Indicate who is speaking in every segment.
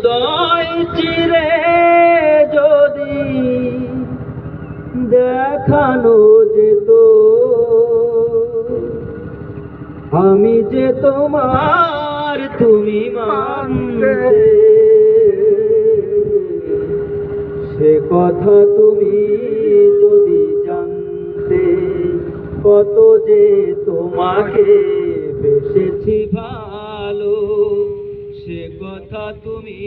Speaker 1: হৃদয় চিরে যদি দেখানো যেত, আমি যে তোমার তুমি মানতে, সে কথা তুমি যদি জানতে, কত যে তোমাকে বেসেছি ভালো, সে কথা তুমি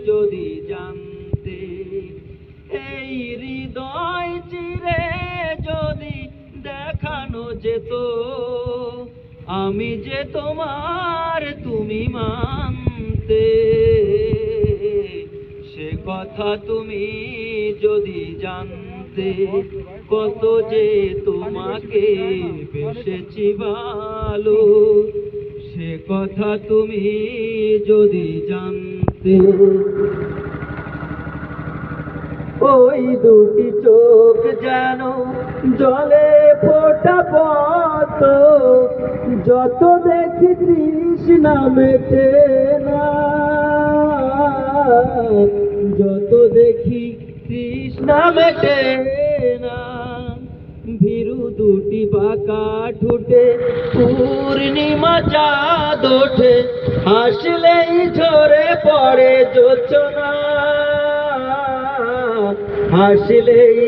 Speaker 1: যদি জানতে। এই হৃদয় চিরে যদি দেখানো যেত, আমি যে তোমার তুমি মানতে, সে কথা তুমি যদি জানতে, কত যে তোমাকে বেসেছি ভালো, সে কথা তুমি যদি জানতে। ওই দুটি চোখ যেন জলে ফোটা পথ, যত দেখি তৃষ্ণা মেটে না, যত দেখি তৃষ্ণা মেটে না। ভীরু দুটি বাঁকা ঠোঁটে পূর্ণিমা চাঁদ ওঠে, হাসলেই ঝরে পড়ে জোছনা, হাসলেই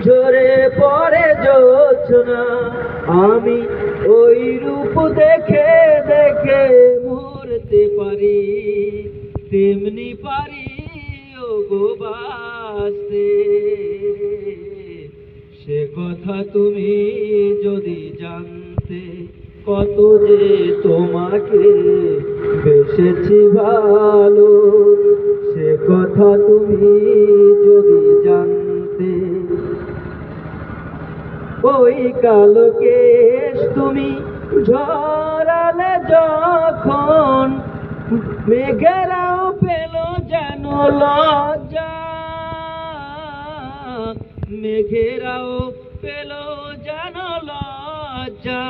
Speaker 1: ঝরে পড়ে জোছনা। আমি ওই রূপ দেখে দেখে মরতে পারি, তেমনি পারি ওগো বাঁচতে, সে কথা তুমি যদি জানতে, কত যে তোমাকে বেসেছি ভালো, সে কথা তুমি যদি জানতে। ওই কালো কেশ তুমি ঝরালে যখন, মেঘেরাও পেল যেন লজ্জা, মেঘেরাও পেল যেন লজ্জা।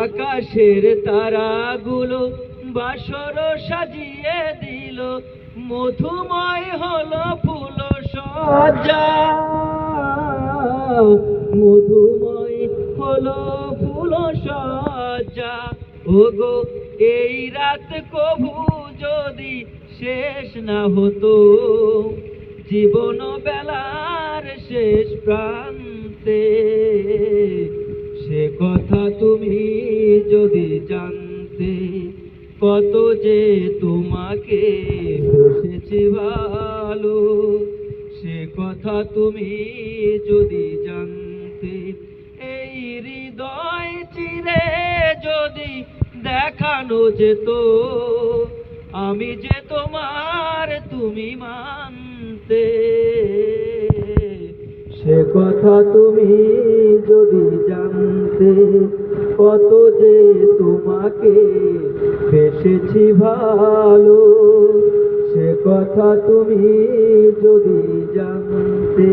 Speaker 1: আকাশের তারাগুলো বাসর সাজিয়ে দিল, মধুময় হলো ফুল সজ্জা, মধুময় হলো ফুল সজ্জা। ওগো এই রাত কভু যদি শেষ না হতো, জীবন বেলার শেষ প্রান্তে, সে কথা তুমি যদি জানতে, কত যে তোমাকে বেসেছি ভালো, সে কথা তুমি যদি জানতে। এই হৃদয় চিরে যদি দেখানো যেত, আমি যে তোমার তুমি মানতে, সে কথা তুমি যদি জানতে, কত যে তোমাকে বেসেছি ভালো, সে কথা তুমি যদি জানতে।